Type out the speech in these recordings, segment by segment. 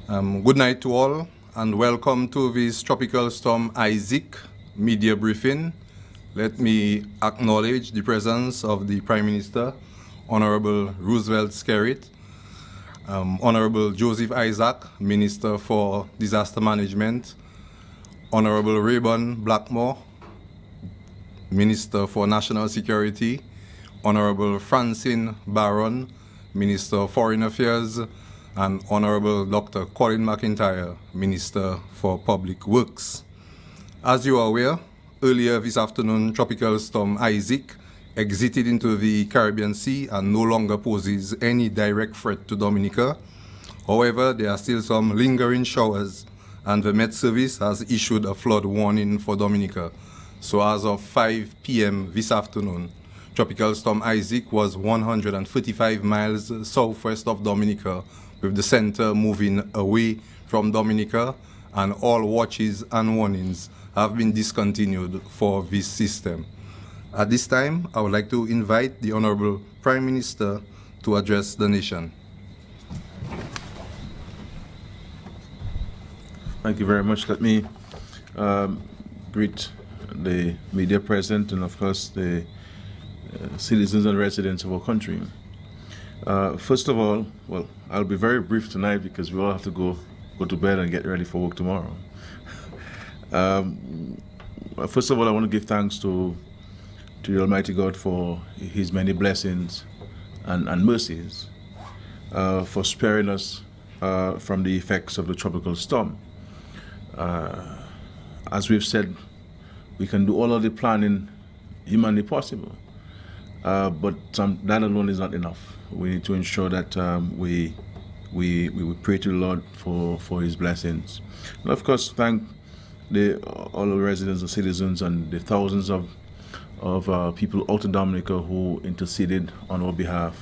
Good night to all, and welcome to this Tropical Storm Isaac media briefing. Let me acknowledge the presence of the Prime Minister, Honorable Roosevelt Skerrit, Honorable Joseph Isaac, Minister for Disaster Management, Honorable Rayburn Blackmore, Minister for National Security, Honorable Francine Barron, Minister of Foreign Affairs, and Honorable Dr. Colin McIntyre, Minister for Public Works. As you are aware, earlier this afternoon, Tropical Storm Isaac exited into the Caribbean Sea and no longer poses any direct threat to Dominica. However, there are still some lingering showers, and the Met Service has issued a flood warning for Dominica. So as of 5 p.m. this afternoon, Tropical Storm Isaac was 135 miles southwest of Dominica, with the center moving away from Dominica, and all watches and warnings have been discontinued for this system. At this time, I would like to invite the Honorable Prime Minister to address the nation. Thank you very much. Let me greet the media present and, of course, the citizens and residents of our country. First of all, well, I'll be very brief tonight because we all have to go to bed and get ready for work tomorrow. First of all, I want to give thanks to the Almighty God for His many blessings and mercies, for sparing us from the effects of the tropical storm. As we've said, we can do all of the planning humanly possible, but that alone is not enough. We need to ensure that we pray to the Lord for His blessings. And of course, thank all the residents and citizens and the thousands of people out in Dominica who interceded on our behalf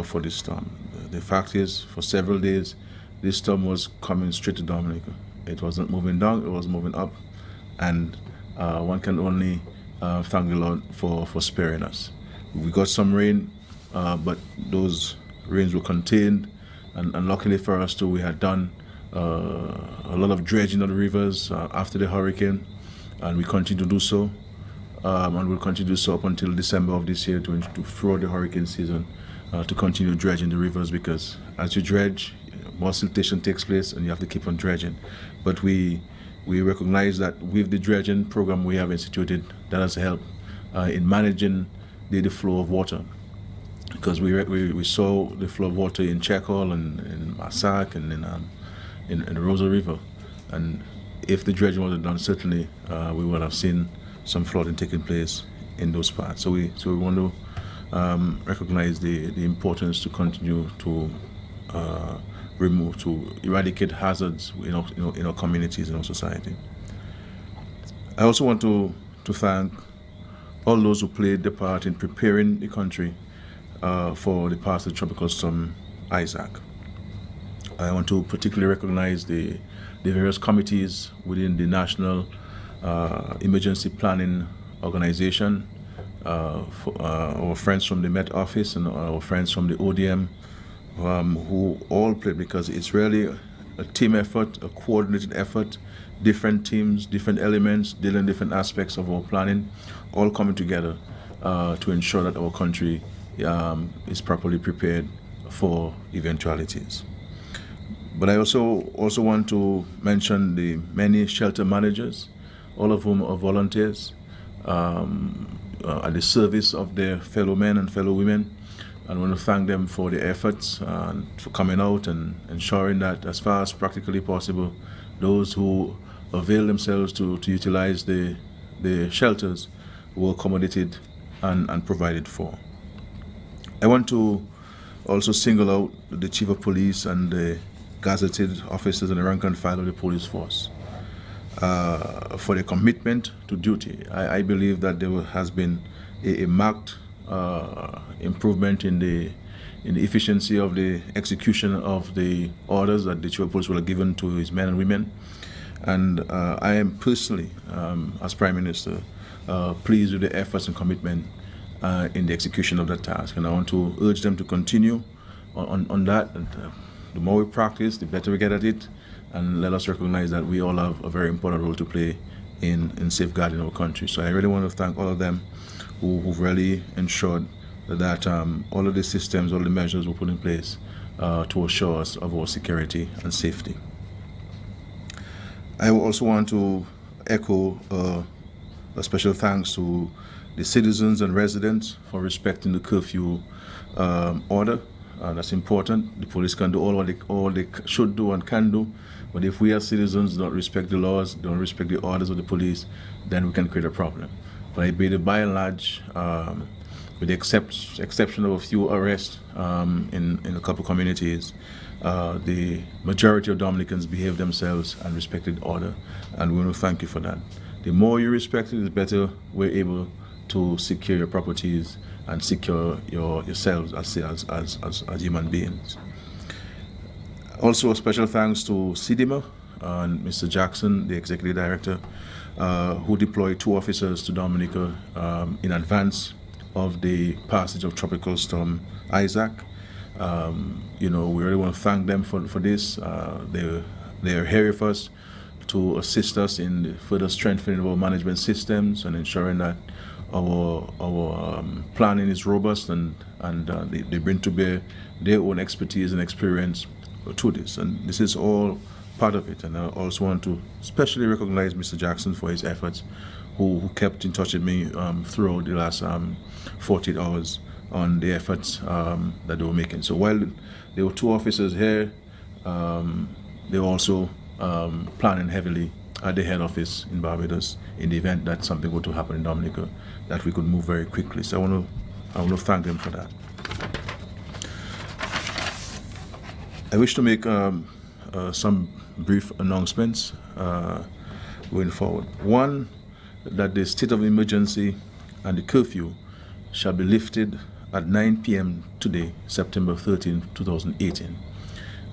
for this storm. The fact is, for several days, this storm was coming straight to Dominica. It wasn't moving down, it was moving up, and one can only thank the Lord for sparing us. We got some rain, but those rains were contained, and luckily for us too, we had done a lot of dredging of the rivers after the hurricane, and we continue to do so, and we'll continue to do so up until December of this year to throughout the hurricane season, to continue dredging the rivers, because as you dredge, more siltation takes place and you have to keep on dredging. But we recognize that with the dredging program we have instituted, that has helped in managing the flow of water, because we saw the flow of water in Checkall and in Massac and in the Rosa River, and if the dredging wasn't done, certainly we would have seen some flooding taking place in those parts. So we want to recognize the importance to continue to eradicate hazards in our communities, in our society. I also want to thank all those who played their part in preparing the country for the past of Tropical Storm Isaac. I want to particularly recognize the various committees within the National Emergency Planning Organization, our friends from the Met Office and our friends from the ODM, who all played, because it's really a team effort, a coordinated effort, different teams, different elements, dealing different aspects of our planning, all coming together to ensure that our country is properly prepared for eventualities. But I also want to mention the many shelter managers, all of whom are volunteers at the service of their fellow men and fellow women. I want to thank them for their efforts and for coming out and ensuring that, as far as practically possible, those who avail themselves to utilize the shelters were accommodated and provided for. I want to also single out the Chief of Police and the gazetted officers and the rank and file of the police force for their commitment to duty. I believe that there has been a marked improvement in the efficiency of the execution of the orders that the Chief of Police were given to his men and women. And I am personally, as Prime Minister, pleased with the efforts and commitment in the execution of that task. And I want to urge them to continue on that, and the more we practice, the better we get at it, and let us recognize that we all have a very important role to play in safeguarding our country. So I really want to thank all of them who've really ensured that all of the systems, all the measures were put in place to assure us of our security and safety. I also want to echo a special thanks to the citizens and residents for respecting the curfew order. That's important. The police can do all they should do and can do, but if we as citizens don't respect the laws, don't respect the orders of the police, then we can create a problem. But I believe by and large, with the exception of a few arrests in a couple communities, the majority of Dominicans behave themselves and respected order, and we want to thank you for that. The more you respect it, the better we're able to secure your properties and secure yourselves as human beings. Also, a special thanks to CDMA and Mr. Jackson, the Executive Director, who deployed 2 officers to Dominica in advance of the passage of Tropical Storm Isaac. We really want to thank them for this. They are here with us to assist us in the further strengthening of our management systems and ensuring that our planning is robust, and they bring to bear their own expertise and experience to this. And this is all part of it. And I also want to especially recognize Mr. Jackson for his efforts, who kept in touch with me throughout the last 48 hours on the efforts that they were making. So while there were 2 officers here, they were also planning heavily at the head office in Barbados in the event that something were to happen in Dominica, that we could move very quickly. So I want to thank them for that. I wish to make some brief announcements going forward. One, that the state of emergency and the curfew shall be lifted at 9 p.m. today, September 13, 2018.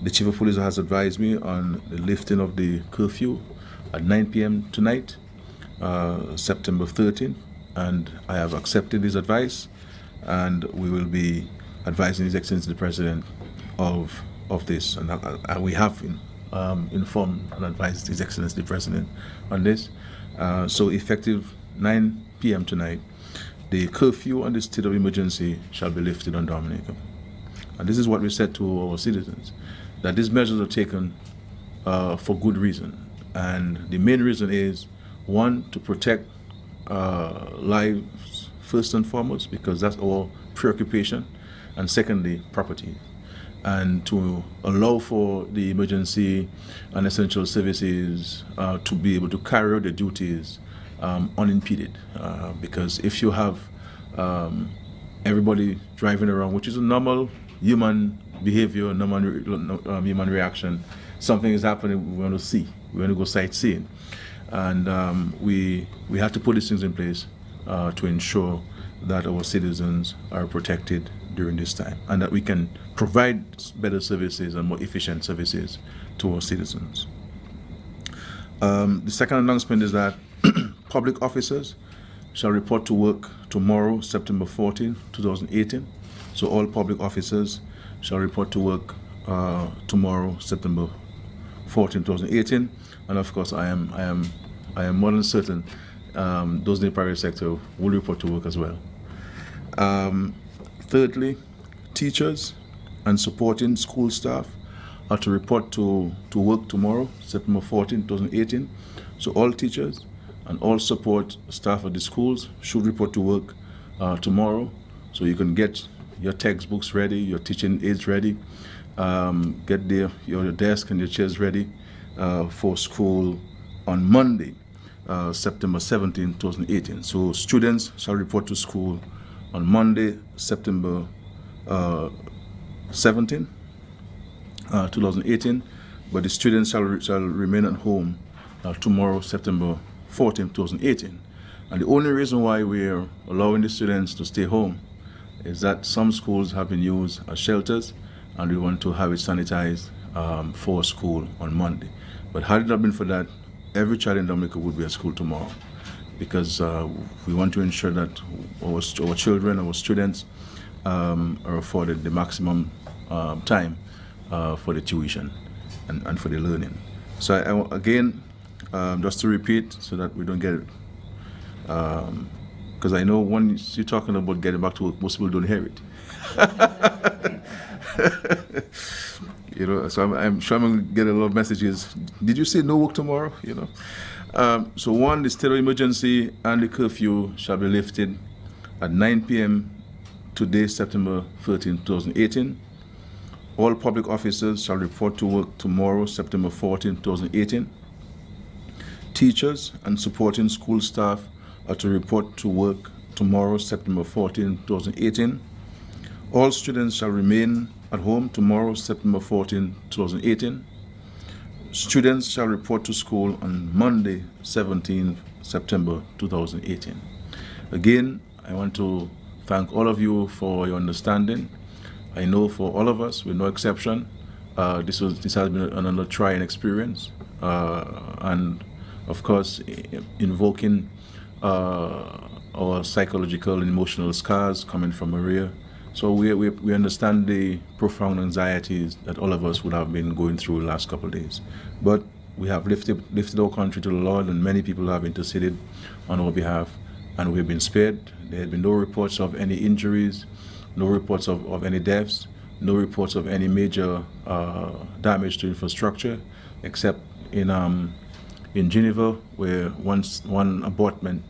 The Chief of Police has advised me on the lifting of the curfew at 9 p.m. tonight, September 13, and I have accepted his advice, and we will be advising His Excellency the President of this, and we have informed and advised His Excellency the President on this. So effective 9 p.m. tonight, the curfew and the state of emergency shall be lifted on Dominica. And this is what we said to our citizens, that these measures are taken for good reason. And the main reason is, one, to protect lives first and foremost, because that's our preoccupation, and secondly, property, and to allow for the emergency and essential services to be able to carry out their duties unimpeded. Because if you have everybody driving around, which is a normal human behavior, normal human reaction, something is happening, we want to see, we want to go sightseeing. And we have to put these things in place to ensure that our citizens are protected during this time, and that we can provide better services and more efficient services to our citizens. The second announcement is that public officers shall report to work tomorrow, September 14, 2018. So all public officers shall report to work tomorrow, September 14, 2018. And of course, I am more than certain those in the private sector will report to work as well. Thirdly, teachers and supporting school staff are to report to work tomorrow, September 14, 2018. So all teachers and all support staff at the schools should report to work tomorrow, so you can get your textbooks ready, your teaching aids ready, get your desk and your chairs ready for school on Monday, September 17, 2018. So students shall report to school on Monday, September 17, 2018, but the students shall remain at home tomorrow, September 14, 2018. And the only reason why we are allowing the students to stay home is that some schools have been used as shelters, and we want to have it sanitized for school on Monday. But had it not been for that, every child in Dominica would be at school tomorrow, because we want to ensure that our children, our students, are afforded the maximum time for the tuition and for the learning. So again, just to repeat so that we don't get it, because I know once you're talking about getting back to work, most people don't hear it. You know, so I'm sure I'm going to get a lot of messages. Did you say no work tomorrow? You know, so one, the state of emergency and the curfew shall be lifted at 9 p.m. today, September 13, 2018. All public officers shall report to work tomorrow, September 14, 2018. Teachers and supporting school staff are to report to work tomorrow, September 14, 2018. All students shall remain at home tomorrow, September 14, 2018. Students shall report to school on Monday, 17 September 2018. Again, I want to thank all of you for your understanding. I know for all of us, with no exception, this has been another trying experience, and of course, invoking our psychological and emotional scars coming from Maria. So we understand the profound anxieties that all of us would have been going through the last couple of days. But we have lifted our country to the Lord, and many people have interceded on our behalf, and we have been spared. There have been no reports of any injuries, no reports of any deaths, no reports of any major damage to infrastructure, except in Geneva, where one abutment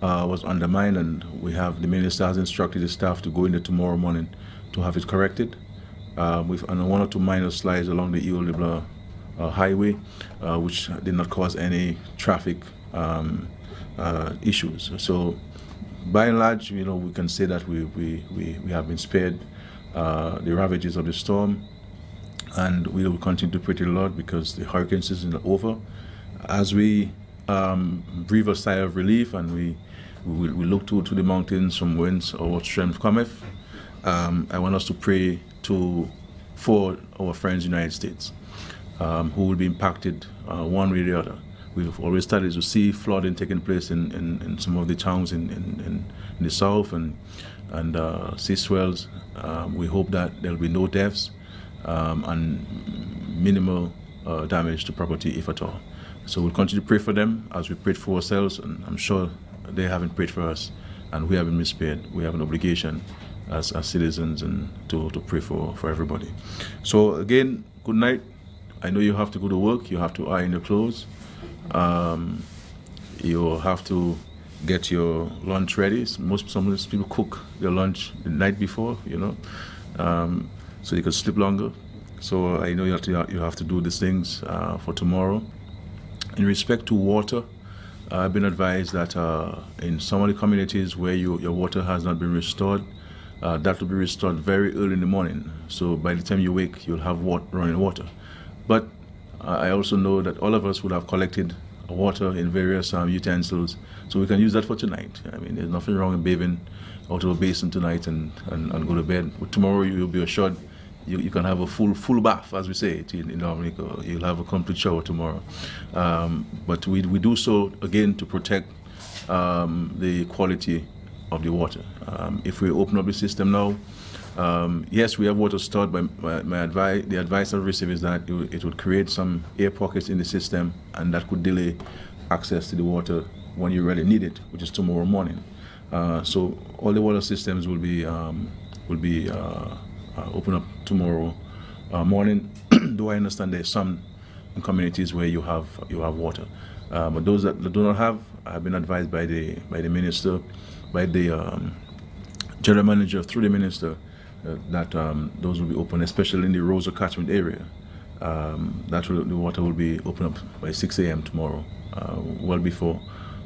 was undermined, and the minister has instructed the staff to go in there tomorrow morning to have it corrected. With one or two minor slides along the Ile-de-Blanc highway, which did not cause any traffic issues. So, by and large, you know, we can say that we have been spared the ravages of the storm, and we will continue to pray to the Lord because the hurricane season is over. As we breathe a sigh of relief and we look to the mountains from whence our strength cometh, I want us to pray for our friends in the United States who will be impacted one way or the other. We've already started to see flooding taking place in some of the towns in the south and sea swells. We hope that there will be no deaths and minimal damage to property, if at all. So we'll continue to pray for them as we prayed for ourselves, and I'm sure they haven't prayed for us, and we haven't been spared. We have an obligation as citizens and to pray for everybody. So again, good night. I know you have to go to work, you have to iron your clothes, you have to get your lunch ready. Some people cook their lunch the night before, you know, so you can sleep longer. So I know you have to do these things for tomorrow. In respect to water, I've been advised that in some of the communities where your water has not been restored, that will be restored very early in the morning. So by the time you wake, you'll have running water. But I also know that all of us would have collected water in various utensils, so we can use that for tonight. I mean, there's nothing wrong in bathing out of a basin tonight and go to bed. But tomorrow you'll be assured you can have a full bath, as we say it in Dominica. You'll have a complete shower tomorrow. But we do so again to protect the quality of the water. If we open up the system now, yes, we have water stored, but the advice I've received is that it would create some air pockets in the system, and that could delay access to the water when you really need it, which is tomorrow morning. So all the water systems will be open up tomorrow morning. Though I understand there's some communities where you have water, but those that do not have, I've been advised by the minister, by the general manager through the minister, that those will be open, especially in the Rosa catchment area. The water will be open up by 6 a.m. tomorrow, well before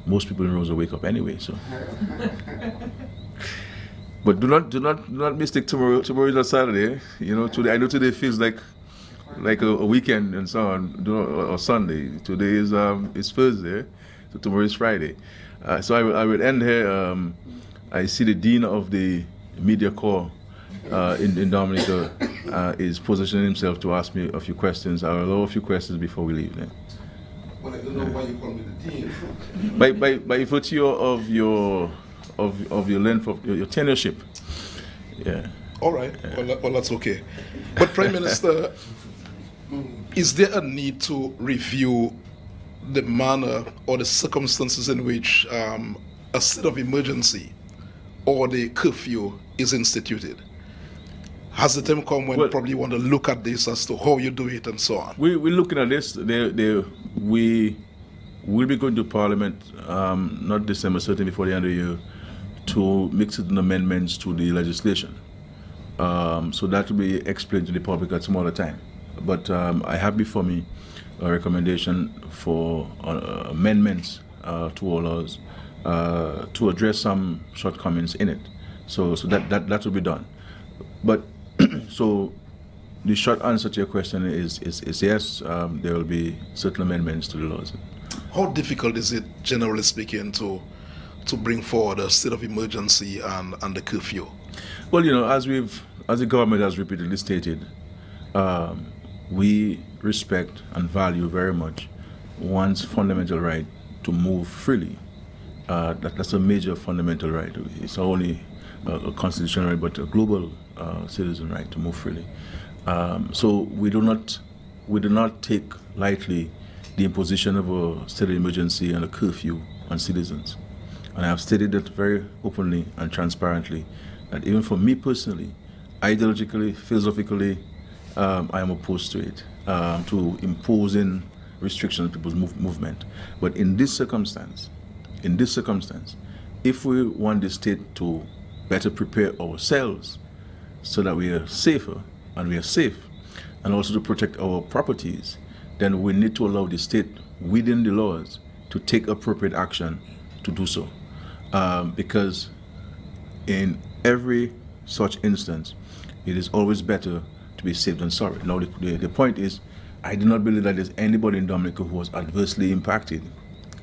most people in Rosa wake up anyway. So. But do not mistake tomorrow. Tomorrow is a Saturday. You know, today I know today feels like a weekend and so on, or Sunday. Today is Thursday, so tomorrow is Friday. So I will end here. I see the dean of the media corps in Dominica is positioning himself to ask me a few questions. I will allow a few questions before we leave. Then. Well, I don't know why you call me the dean. By virtue of your length of your tenureship. Yeah. All right. Well, that's okay. But Prime Minister, Is there a need to review the manner or the circumstances in which a state of emergency or the curfew is instituted? Has the time come when probably you want to look at this as to how you do it and so on? We're looking at this. We will be going to Parliament, not December, certainly before the end of the year, to make certain amendments to the legislation. So that will be explained to the public at some other time. But I have before me a recommendation for amendments to all laws to address some shortcomings in it. So that will be done. But so the short answer to your question is yes, there will be certain amendments to the laws. How difficult is it, generally speaking, to bring forward a state of emergency and the curfew? Well, you know, as the government has repeatedly stated, we respect and value very much one's fundamental right to move freely. That's a major fundamental right. It's not only a constitutional right, but a global citizen right to move freely. So we do not take lightly the imposition of a state of emergency and a curfew on citizens. And I have stated that very openly and transparently, that even for me personally, ideologically, philosophically, I am opposed to it, to imposing restrictions on people's movement. But in this circumstance, if we want the state to better prepare ourselves so that we are safer and we are safe, and also to protect our properties, then we need to allow the state within the laws to take appropriate action to do so. Because in every such instance, it is always better to be safe than sorry. Now, the point is, I do not believe that there's anybody in Dominica who was adversely impacted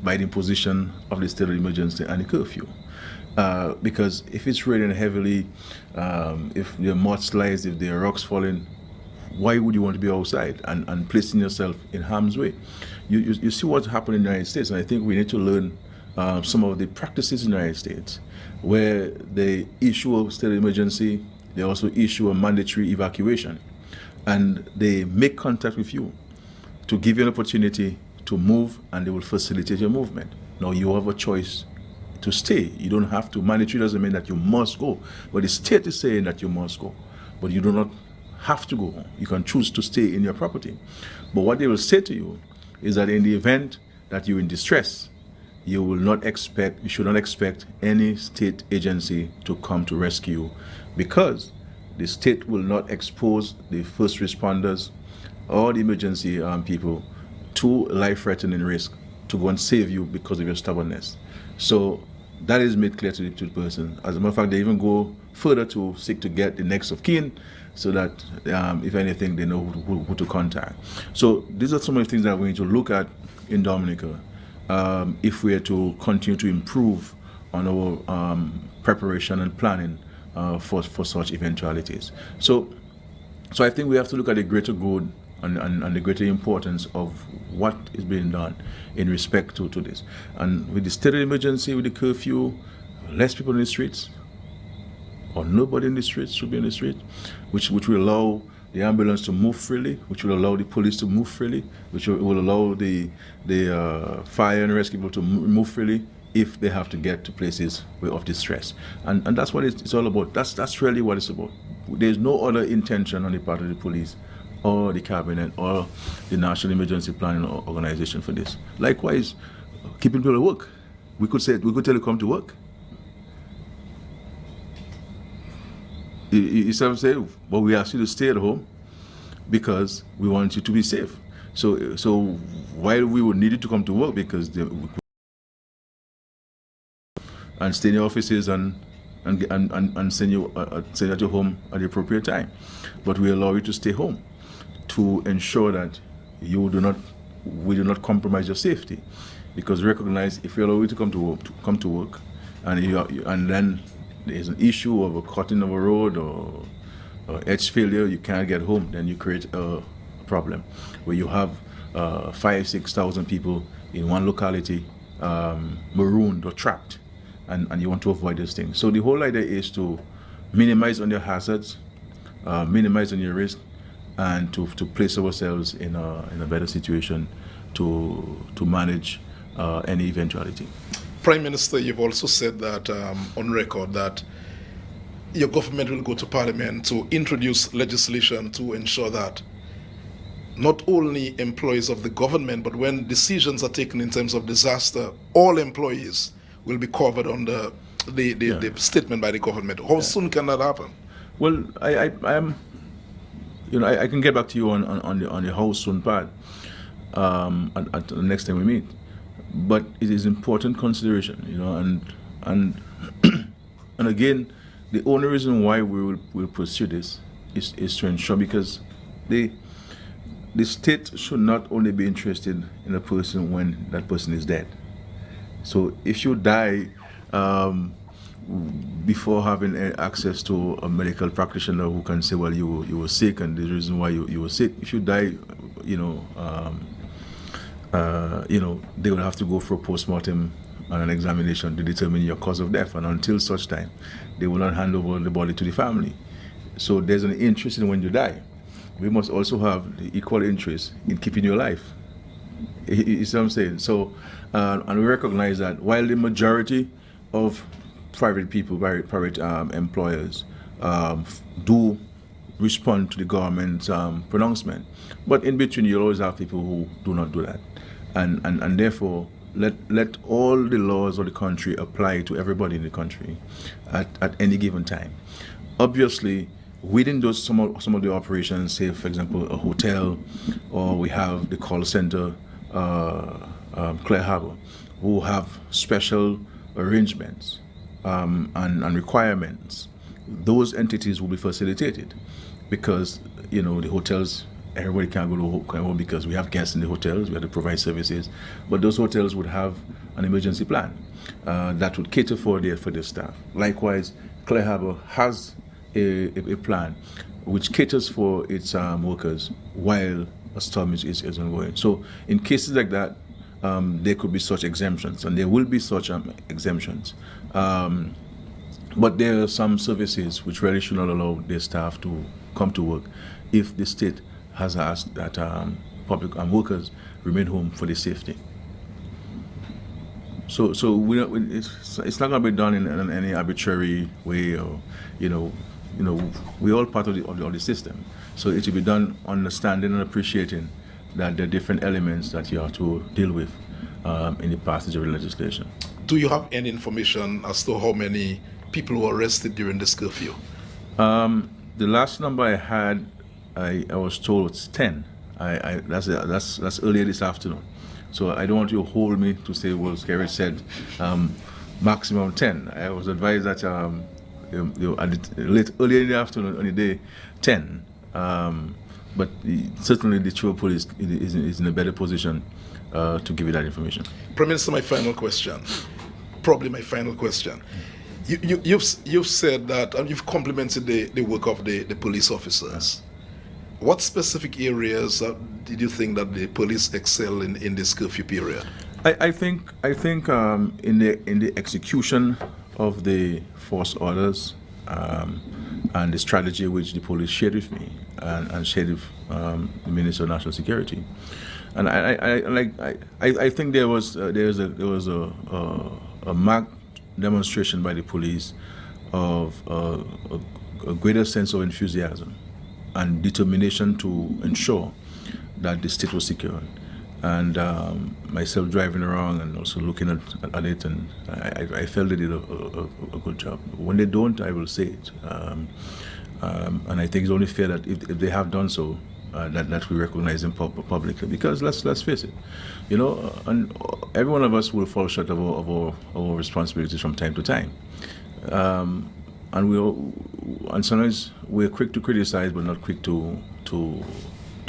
by the imposition of the state of emergency and the curfew. Because if it's raining heavily, if there are mudslides, if there are rocks falling, why would you want to be outside and placing yourself in harm's way? You see what's happening in the United States, and I think we need to learn some of the practices in the United States, where they issue a state of emergency, they also issue a mandatory evacuation, and they make contact with you to give you an opportunity to move, and they will facilitate your movement. Now you have a choice to stay. You don't have to. Mandatory doesn't mean that you must go, but the state is saying that you must go, but you do not have to go. You can choose to stay in your property. But what they will say to you is that in the event that you're in distress, you should not expect any state agency to come to rescue you, because the state will not expose the first responders or the emergency people to life-threatening risk to go and save you because of your stubbornness. So that is made clear to the person. As a matter of fact, they even go further to seek to get the next of kin, so that if anything, they know who to contact. So these are some of the things that we need to look at in Dominica if we are to continue to improve on our preparation and planning for such eventualities. So I think we have to look at the greater good and the greater importance of what is being done in respect to this. And with the state of emergency, with the curfew, less people in the streets, or nobody in the streets should be in the street, which will allow the ambulance to move freely, which will allow the police to move freely, which will allow the fire and rescue people to move freely if they have to get to places of distress. And that's what it's all about. That's really what it's about. There's no other intention on the part of the police or the cabinet or the National Emergency Planning Organization for this. Likewise, keeping people at work. We could tell you come to work. You see what I'm saying? But we ask you to stay at home because we want you to be safe. So while we would need you to come to work because and stay in your offices and send you at your home at the appropriate time, but we allow you to stay home to ensure that we do not compromise your safety, because we recognize if we allow you to come to work, and then there's an issue of a cutting of a road or edge failure, you can't get home, then you create a problem where you have 5,000-6,000 people in one locality marooned or trapped, and you want to avoid these things. So the whole idea is to minimize on your hazards, minimize on your risk, and to place ourselves in a better situation to manage any eventuality. Prime Minister, you've also said that on record that your government will go to Parliament to introduce legislation to ensure that not only employees of the government, but when decisions are taken in terms of disaster, all employees will be covered under the statement by the government. How soon can that happen? Well, I am, I can get back to you on the how soon part at the next time we meet. But it is important consideration, and and again, the only reason why we will pursue this is to ensure, because the state should not only be interested in a person when that person is dead. So if you die before having access to a medical practitioner who can say, well, you were sick and the reason why you were sick, if you die, they will have to go for a postmortem and an examination to determine your cause of death. And until such time, they will not hand over the body to the family. So there's an interest in when you die. We must also have the equal interest in keeping you alive. You see what I'm saying? So, and we recognize that while the majority of private people, private employers do respond to the government's pronouncement, but in between you'll always have people who do not do that. And therefore, let all the laws of the country apply to everybody in the country at any given time. Obviously, within those some of the operations, say for example a hotel, or we have the call center, Clare Harbour, who have special arrangements and requirements, those entities will be facilitated, because the hotels, everybody can't go to home because we have guests in the hotels, we have to provide services, but those hotels would have an emergency plan that would cater for their staff. Likewise, Clare Harbour has a plan which caters for its workers while a storm is ongoing. So in cases like that, there could be such exemptions, and there will be such exemptions. But there are some services which really should not allow their staff to come to work if the state has asked that public workers remain home for their safety. So it's not going to be done in any arbitrary way, or we're all part of the system. So it should be done understanding and appreciating that there are different elements that you have to deal with in the passage of the legislation. Do you have any information as to how many people were arrested during this curfew? The last number I had, I was told it's 10. That's earlier this afternoon. So I don't want you to hold me to say, well, Scary said maximum 10. I was advised that earlier in the afternoon, on the day, 10. But certainly the Chief of Police is in a better position to give you that information. Prime Minister, my final question, probably my final question. You've said that, and you've complimented the work of the police officers. What specific areas did you think that the police excel in this curfew period? I think in the execution of the force orders and the strategy which the police shared with me and shared with the Minister of National Security, and I think there was a marked demonstration by the police of a greater sense of enthusiasm and determination to ensure that the state was secure. And myself driving around and also looking at it, and I felt they did a good job. When they don't, I will say it. And I think it's only fair that if they have done so, that we recognize them publicly. Because let's face it, and every one of us will fall short of our responsibilities from time to time. And sometimes we're quick to criticize, but not quick to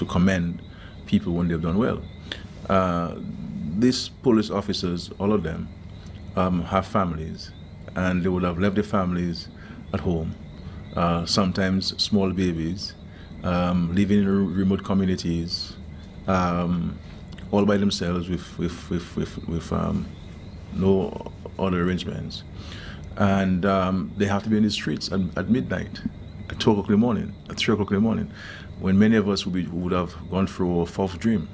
commend people when they've done well. These police officers, all of them, have families, and they would have left their families at home. Sometimes small babies, living in remote communities, all by themselves with no other arrangements. And they have to be in the streets at midnight, at 2 o'clock in the morning, at 3 o'clock in the morning, when many of us would have gone through a false dream.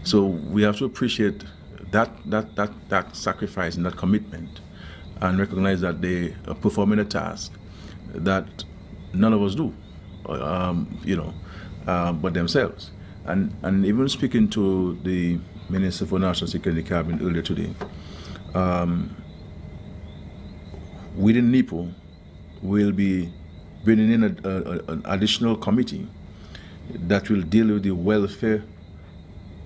So we have to appreciate that sacrifice and that commitment, and recognize that they are performing a task that none of us do, but themselves. And even speaking to the Minister for National Security Cabinet earlier today, within NIPO, we'll be bringing in an additional committee that will deal with the welfare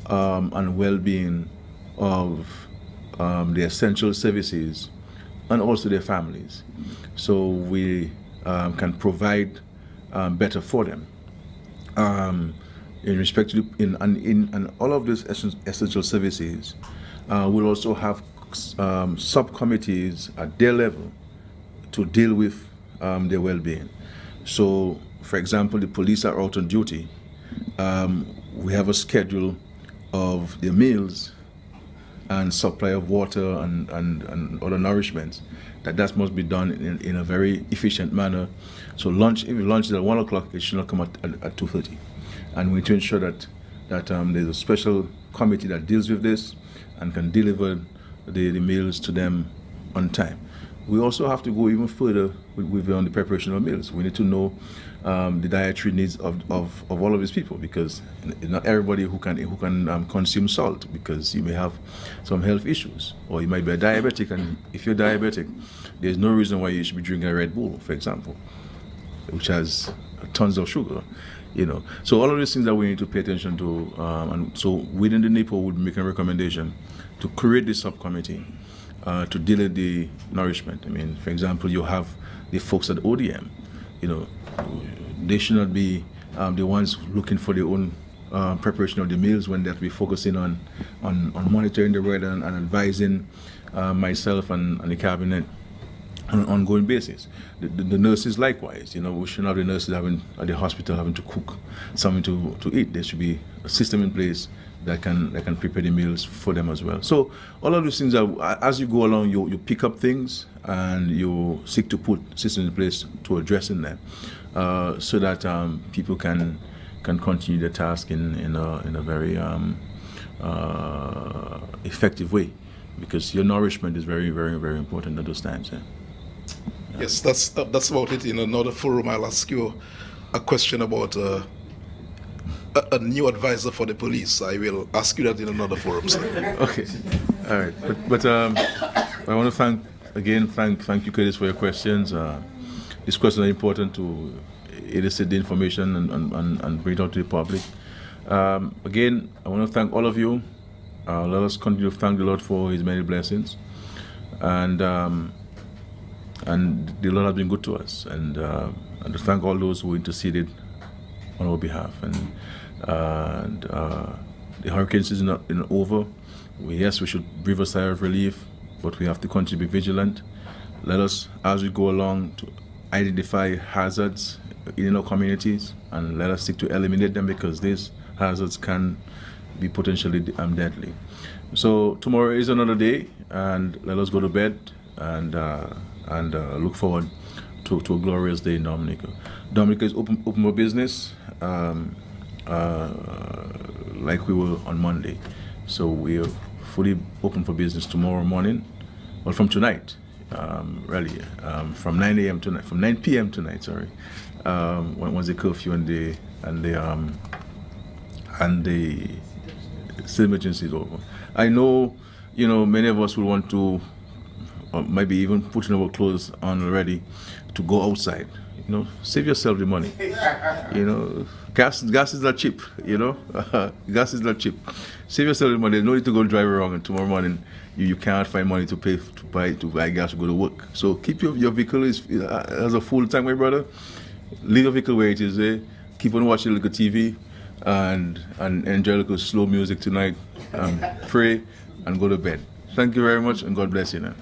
and well-being of the essential services and also their families, so we can provide better for them. In respect to in all of these essential services, we'll also have subcommittees at their level to deal with their well-being. So, for example, the police are out on duty. We have a schedule of their meals and supply of water and other nourishments. That must be done in a very efficient manner. So lunch, if lunch is at 1 o'clock, it should not come at 2:30. And we need to ensure that there's a special committee that deals with this and can deliver the meals to them on time. We also have to go even further with the preparation of meals. We need to know the dietary needs of all of these people, because not everybody who can consume salt, because you may have some health issues, or you might be a diabetic, and if you're diabetic, there's no reason why you should be drinking a Red Bull, for example, which has tons of sugar. So all of these things that we need to pay attention to, and so within the NIPO would make a recommendation to create this subcommittee to deal with the nourishment. I mean, for example, you have the folks at ODM. They should not be the ones looking for their own preparation of the meals, when they have to be focusing on monitoring the weather and advising myself and the cabinet on an ongoing basis. The nurses likewise, we should not have the nurses at the hospital having to cook something to eat. There should be a system in place that can prepare the meals for them as well. So all of these things as you go along, you pick up things and you seek to put systems in place to addressing them, so that people can continue their task in a very effective way, because your nourishment is very, very, very important at those times. Yeah. Yes, that's about it. In another forum, I'll ask you a question about a new advisor for the police. I will ask you that in another forum, sir. Okay, all right. But I want to thank you, Curtis, for your questions. These questions are important to elicit the information and bring it out to the public. Again, I want to thank all of you. Let us continue to thank the Lord for His many blessings, and the Lord has been good to us, and to thank all those who interceded on our behalf. And the hurricane season is not over. Yes, we should breathe a sigh of relief, but we have to continue to be vigilant. Let us, as we go along, to identify hazards in our communities, and let us seek to eliminate them, because these hazards can be potentially deadly. So tomorrow is another day, and let us go to bed and look forward to a glorious day in Dominica. Dominica is open for business, like we were on Monday. So we are fully open for business tomorrow morning, well, from tonight, really, from 9 a.m. tonight, from 9 p.m. tonight. Sorry, once the curfew and the state emergency is over. I know, many of us will want to, maybe even putting our clothes on already, to go outside. Save yourself the money. Gas is not cheap. Gas is not cheap. Save yourself the money. There's no need to go drive around, and tomorrow morning you can't find money to buy gas to go to work. So keep your vehicle as a full tank, my brother. Leave your vehicle where it is there. Keep on watching a little TV and enjoy a little slow music tonight. Pray and go to bed. Thank you very much, and God bless you now.